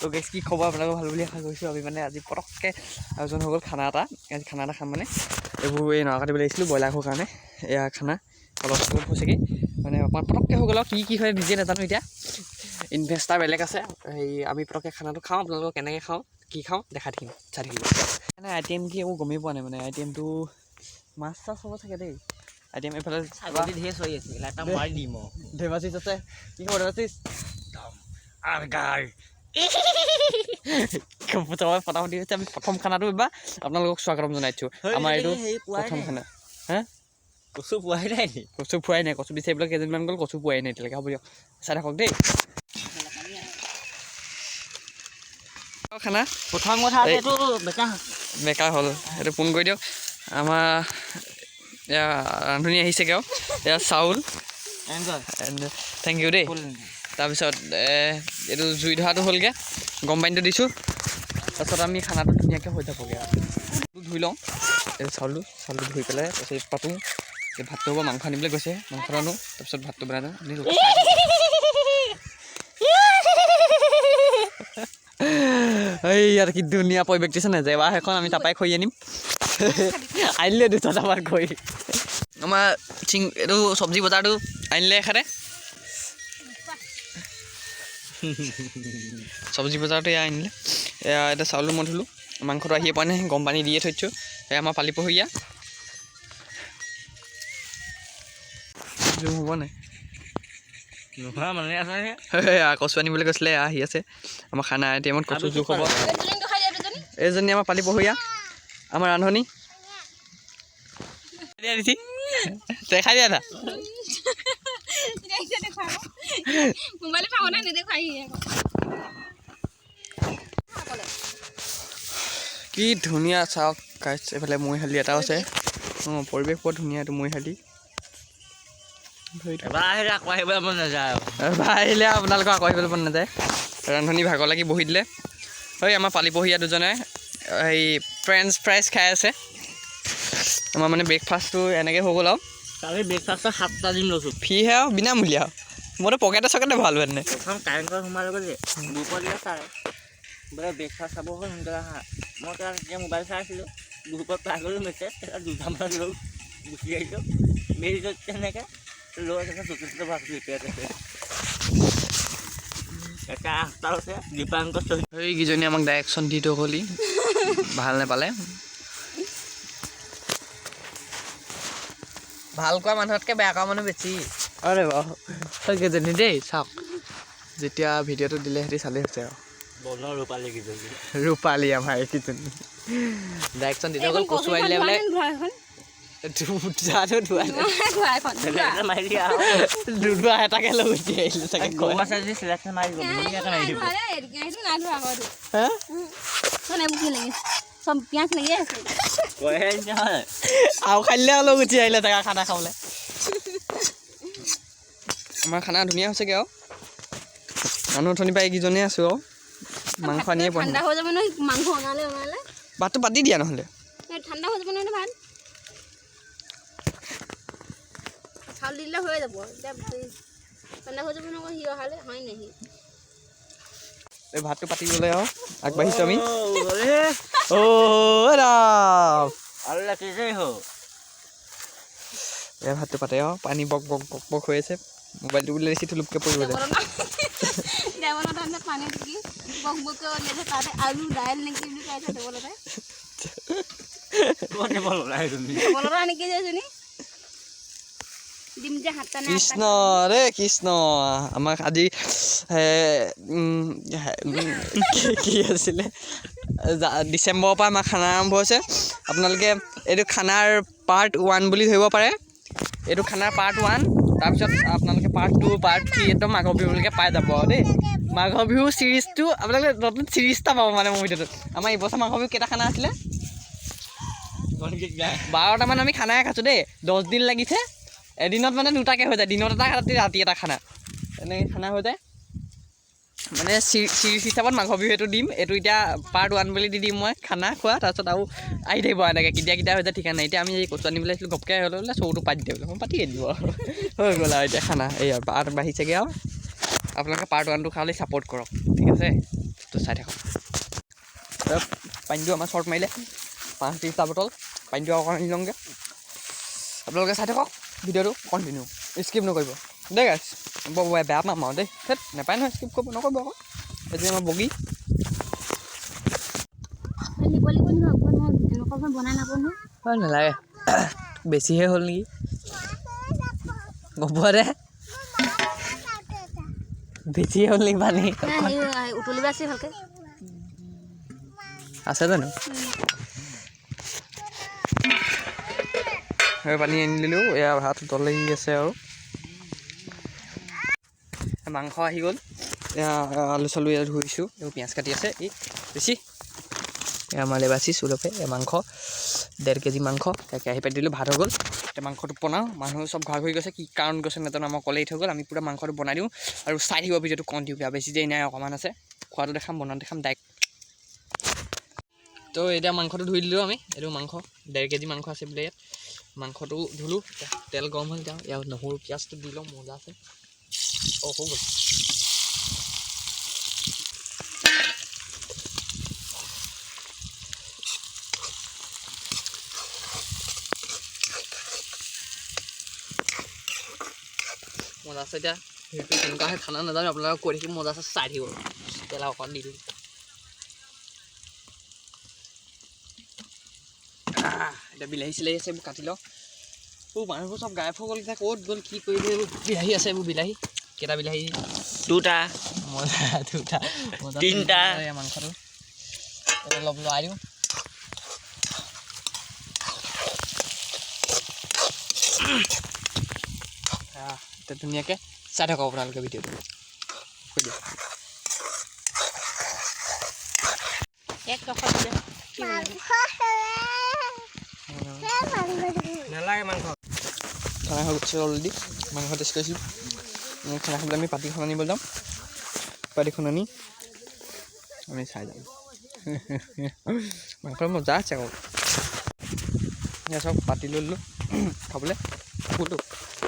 তো গেছ কি খবৰ আপোনালোকক ভাল বুলি আশা কৰিছোঁ। আমি মানে আজি পটককৈ আয়োজন হৈ গ'ল খানা এটা। আজি খানা এটা খাম মানে এইবোৰ এই নৰা কাটিবলৈ আহিছিলোঁ ব্ৰইলাৰ খোৱাৰ কাৰণে। এয়া খানা অলপ চলপ হৈছেগৈ মানে অকণমান পটককৈ হৈ গ'ল আৰু কি হয় নিজে নাজানো এতিয়া। ইনভেষ্টাৰ বেলেগ আছে। হেৰি আমি পটককৈ খানাটো খাওঁ, আপোনালোকক কেনেকৈ খাওঁ কি খাওঁ দেখাই থাকিম, চাই থাকিব মানে। আইটেম কি একো গমেই পোৱা নাই মানে। আইটেমটো মাছ চাছ হ'ব চাগে দেই। আইটেম এইফালে ছাগলী ঢেৰ চৰি আছে, এটা মাৰি দিম আৰু দেৱাশিষ আছে। কি খবৰ দেৱাশিষ? ফটাফটি হৈছে। আমি প্ৰথম খানাটো এইবাৰ আপোনালোকক স্বাগতম জনাইছোঁ। আমাৰ এইটো প্ৰথম খানা। হা কচু পোৱাই নাই নি? কচু পোৱাই নাই। কচু বিচাৰিবলৈ কেইদিনমান গ'ল, কচু পোৱাই নাই এতিয়ালৈকে। হ'ব দিয়ক চাই থাকক দেই খানা। প্ৰথম কথা এইটো বেকাৰ হ'ল, সেইটো ফোন কৰি দিয়ক। আমাৰ এয়া ৰান্ধনি আহিছেগৈ আৰু এয়া চাউল। থেংক ইউ দেই। তাৰপিছত এইটো জুই ধৰাটো হ'লগৈ, গৰম পানীটো দিছোঁ। তাৰপিছত আমি খানাটো ধুনীয়াকৈ হৈ যাবগৈ আৰু ধুই লওঁ এই চাউলটো ধুই পেলাই তাৰপিছত পাতোঁ। এই ভাতটো হ'ব, মাংস আনিবলৈ গৈছে, মাংসটো আনো, তাৰপিছত ভাতটো বনাই দিওঁ। এই ইয়াত কি ধুনীয়া পৰিৱেশ দিছে নাই, জেৱা সেইখন আমি তাৰপৰাই খৰি আনিম। আনিলে দুটা আমাৰ খৰি। আমাৰ এইটো চব্জি বজাৰটো আনিলে এখেতে। চব্জি বজাৰটো এয়া আনিলে। এয়া এতিয়া চাউলো মই ধুলোঁ, মাংসটো আহিয়ে পোৱা নাই, গৰম পানী দিয়ে থৈছোঁ। এয়া আমাৰ পালি পহৰীয়া জুম হ'ব নাই কচু আনিবলৈ গৈছিলে, আহি আছে আমাৰ খানা আইটেমত। কচু জোখ হ'ব। এইজনী আমাৰ পালি পহৰীয়া, আমাৰ ৰান্ধনি। দেখাই দিয়া এটা কি ধুনীয়া চাওক গাইছ। এইফালে মৈশালি এটা আছে। অঁ পৰিৱেশ বৰ ধুনীয়া। এইটো মৈশালি। আহিলে আকৌ আহিবলৈ মন নাযায়। আহিলে আপোনালোকক আকৌ আহিবলৈ মন নাযায়। ৰান্ধনি ভাগৰ লাগি বহি দিলে। হয় আমাৰ পালি পহীয়া দুজনে হেৰি ফ্ৰেঞ্চ ফ্ৰাইজ খাই আছে। আমাৰ মানে ব্ৰেকফাষ্টটো এনেকৈ হৈ গ'ল আৰু। কালি ব্ৰেকফাষ্টত 7টা দিন লৈছোঁ। ফ্ৰীহে আৰু বিনামূলীয়া আৰু। মইতো পকেটে চকেটে ভৰালোঁ হেতেনে। প্ৰথম কাৰেণ্টত সোমাই ল'ব যে গ্ৰুপত দিয়া চাই বোলে ব্ৰেকফাষ্ট চাব হ'ল সোনকালে আহা। মই তেতিয়া মোবাইল চাই আছিলোঁ, গ্ৰুপত পাই গ'লোঁ মেছেজ। দুটামান লৈ গুচি আহিছোঁ। মেৰিজত তেনেকৈ লৈ চতুৰ্থ ভাগটো এতিয়া এটা 8টা হৈছে। দীপাংকৰ সেইকেইজনী আমাক ডাইৰেকশ্যন দি থৈ গ'লি, ভাল নাপালে। ভাল কোৱা মানুহতকৈ বেয়া কোৱা মানুহ বেছি। আৰে বাৰু সেইকেইজনী দেই চাওক। যেতিয়া ভিডিঅ'টো দিলে সিহঁতি চালেই হৈছে আৰু। বনৰ ৰূপালী কেইজনী, ৰূপালী আমাৰ এইকেইজনী ডাইৰেকশ্যন দি থৈ গ'ল। কচু আনিলে বোলে দুধোৱা এটাকে লৈ গুচি আহিলোঁ চাগে। আৰু খালিলে লৈ গুচি আহিলে জেগা খানা খাবলৈ। আমাৰ খানা ধুনীয়া হৈছেগৈ আৰু। মানুহ অথনিৰ পৰা এইকেইজনে আছোঁ আৰু। মাংস আনিয়ে পোৱা নাই। ভাতটো পাতি দিয়া নহ'লে ঠাণ্ডা হৈ যাব নহয় ভাত। চাউল দিলে হৈ যাব। এতিয়া ঠাণ্ডা হৈ যাব নহয় সি অহালে হয় নাই। এই ভাতটো পাতিবলৈ আৰু আগবাঢ়িছোঁ আমি। এই ভাতটো পাতে আৰু পানী বক বক বক বক হৈ আছে। মোবাইলটো বুলি বেছি থুলুপকৈ পৰিব যায়। আলু দাইল নেকি বুলি কৃষ্ণ ৰে কৃষ্ণ। আমাক আজি কি আছিলে ডিচেম্বৰৰ পৰা আমাৰ খানা আৰম্ভ হৈছে। আপোনালোকে এইটো খানাৰ পাৰ্ট 1 বুলি ধৰিব পাৰে। এইটো খানাৰ পাৰ্ট 1। তাৰপিছত আপোনালোকে পাৰ্ট 2 পাৰ্ট 3 একদম মাঘৰ বিহুলৈকে পাই যাব আৰু দেই। মাঘৰ বিহু চিৰিজটো আপোনালোকে নতুন চিৰিজ এটা পাব মানে মোৰ ভিডিঅ'টোত। আমাৰ এইবছৰ মাঘৰ বিহু কেইটা খানা আছিলে? 12টামান আমি খানাই খাইছোঁ দেই। 10 দিন লাগিছে। এদিনত মানে 2টাকৈ হৈ যায়। দিনত এটা ৰাতি এটা খানা এনেকৈ খানা হৈ যায় মানে। চিৰিজ হিচাপত মাঘৰ বিহু এইটো দিম। এইটো এতিয়া পাৰ্ট 1 বুলি দি দিম মই খানা খোৱা। তাৰপিছত আৰু আহি থাকিব এনেকৈ কেতিয়া হৈ যায় ঠিকা নাই। এতিয়া আমি এই কচু আনিবলৈ আহিছিলোঁ, ঘপকৈ হৈ বোলে চৌটো পাতি দিয়ে বোলে। মই পাতিয়ে দিব আৰু হৈ গ'ল আৰু এতিয়া খানা। এই পাৰ্ট বাঢ়িছেগৈ আৰু। আপোনালোকে পাৰ্ট 1টো খালি ছাপোৰ্ট কৰক, ঠিক আছে। তো চাই থাকক পানীটো আমাৰ শ্বৰ্ট মাৰিলে 5 লিটাৰ বটল পানীটো অকণ আনি লওঁগৈ আপোনালোকে চাই থাকক ভিডিঅ'টো কণ্টিনিউ স্কিপ নকৰিব দেই গাইছ বেয়া পাম আৰু দেই ধেত নাপায় নহয় স্কিপ কৰিব নকৰিব আকৌ এইটো আমাৰ বগী হয় নালাগে বেছিহে হ'ল নেকি গম পোৱা দে বেছিহে হ'ল নেকি পানী উতলিব আছে ভালকৈ আছে জানো পানী আনি দিলোঁ এয়া ভাত উতলি আছে আৰু মাংস আহি গ'ল এয়া আলু চালু ইয়াত ধুইছোঁ এইবোৰ পিঁয়াজ কাটি আছে এই বেছি এয়া আমাৰ লেবাচি চুলপে এই মাংস 1.5 কেজি মাংস কেৰাহী পাতি দিলোঁ ভাত হৈ গ'ল এতিয়া মাংসটো বনাওঁ মানুহ চব ঘৰ ঘূৰি গৈছে কি কাৰণ গৈছে নাজানো আমাৰ কলেই থৈ গ'ল আমি পূৰা মাংসটো বনাই দিওঁ আৰু চাই থাকিব ভিডিঅ'টো কণ্টিনিউ বেছি দেৰি নাই অকণমান আছে খোৱাটো দেখাম বনাওঁতে দেখাম ডাইৰেক্ট তো এতিয়া মাংসটো ধুই দিলোঁ আমি এইটো মাংস 1.5 কেজি মাংস আছে বোলে ইয়াত মাংসটো ধুলোঁ তেল গৰম হ'ল এতিয়া ইয়াত নহৰু পিঁয়াজটো দি লওঁ মজা আছে হৈ গ'ল মজা আছে এতিয়া সেইটো কেনেকুৱা হয় খানা নাজানো আপোনালোকে কৈ থাকিব মজা আছে চাই থাকিব তেল অকণ দি দিলোঁ এতিয়া বিলাহী চিলাহী আছে এইবোৰ কাটি লওঁ মানুহবোৰ চব গায়ব হৈ গ'ল এতিয়া ক'ত গ'ল কি কৰিব এইবোৰ বিলাহী আছে এইবোৰ বিলাহী কেইটা বিলাহী 2টা মজা 2টা 3টা মাংসটো অলপ লৰাই দিওঁ এতিয়া ধুনীয়াকৈ চাই থাকক আপোনালোকে ভিডিঅ'টো কৈ দিয়ক নালাগে মাংস খানা হৈ গৈছে অলৰেডি মাংস টেষ্ট কৰিছিলোঁ খানা খাবলৈ আমি পাতিখন আনিব যাম পাতিখন আনি আমি চাই যাম মাংস মজা আছে আকৌ এয়া চব পাতি লৈ ল'লোঁ খাবলৈ ফুলটো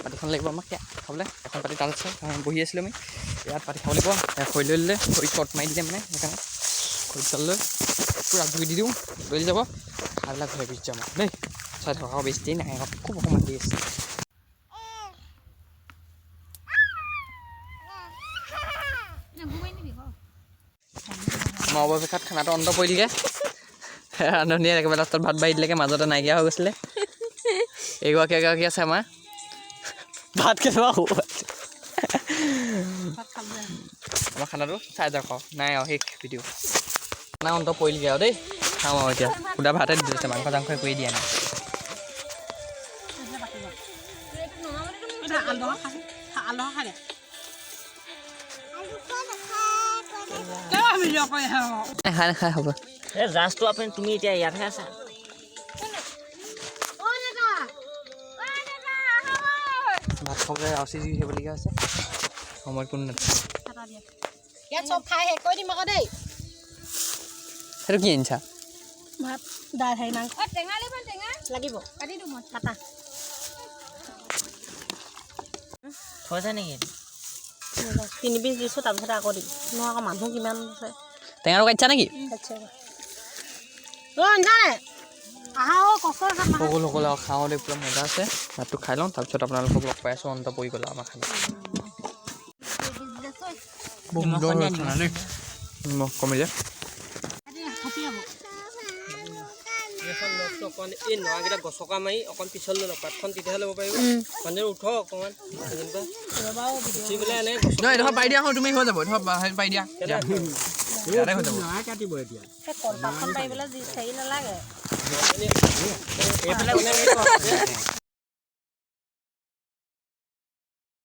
পাতিখন লাগিব আমাক খাবলৈ এখন পাতি তাত আছে বহি আছিলোঁ আমি ইয়াত পাতি খাব লাগিব খৰি লৈ ল'লে খৰি শ্বৰ্ট মাৰি দিলে মানে সেইকাৰণে খৰি চাল লৈ পূৰা ধুই দি দিওঁ লৈ যাব খাইবিলাক ঘৰে গুচি যাম দেই চাই থকা বেছি দেৰি নাই খুব অকণমান দি আছে অৱশেষত খানাটো অন্ত পৰিলগৈ ৰান্ধনীয়ে একেবাৰে লাষ্টত ভাত বাঢ়ি দিলেগৈ মাজতে নাইকিয়া হৈ গৈছিলে এগৰাকী আছে আমাৰ ভাত কেনেকুৱা হ'ব আমাৰ খানাটো চাই যাওক আৰু নাই আৰু শেষ ভিডিঅ' খানা অন্ত পৰিলগৈ আৰু দেই খাওঁ আৰু এতিয়া সুদা ভাতে দি দিছে মাংস চাংস কৰি দিয়া নাই নাখায় হ'ব এই জাজটো তুমি এতিয়া ইয়াতহে আছা ভাত খাবলৈ ৰচি জুই থাকিবলগীয়া হৈছে সময়ত কোনো ইয়াত চব খাই শেষ কৰি দিম আকৌ দেই সেইটো কি আনিছা ভাত দাইল হেৰি মাংস টেঙা লাগিব কাটি দিওঁ মই কাটা থৈছা নেকি 3 পিচ দিছোঁ তাৰপিছত আকৌ দিম মই আকৌ মানুহ কিমান আছে টেঙাটো কাটিছা নেকি সকলো আৰু খাওঁ দেই পূৰা মজা আছে ভাতটো খাই লওঁ তাৰপিছত আপোনালোকক লগ পাই আছোঁ অন্ত পৰি গ'ল আমাৰ খানা নিমখ কমিলে অকণ এই নৰাকেইটা গছকা মাৰি অকণ পিছল লৈ লওক পাতখন তেতিয়াহে ল'ব পাৰিব মানে উঠ অকণমান উঠি পেলাই এনে এইডোখৰ পাৰি দিয়া তুমি হৈ যাব এইডোখৰ পাৰি দিয়া ইয়াতে হৈ যাব কাটিব এতিয়া কলপাতখন পাৰিবলৈ হেৰি নালাগে এইফালে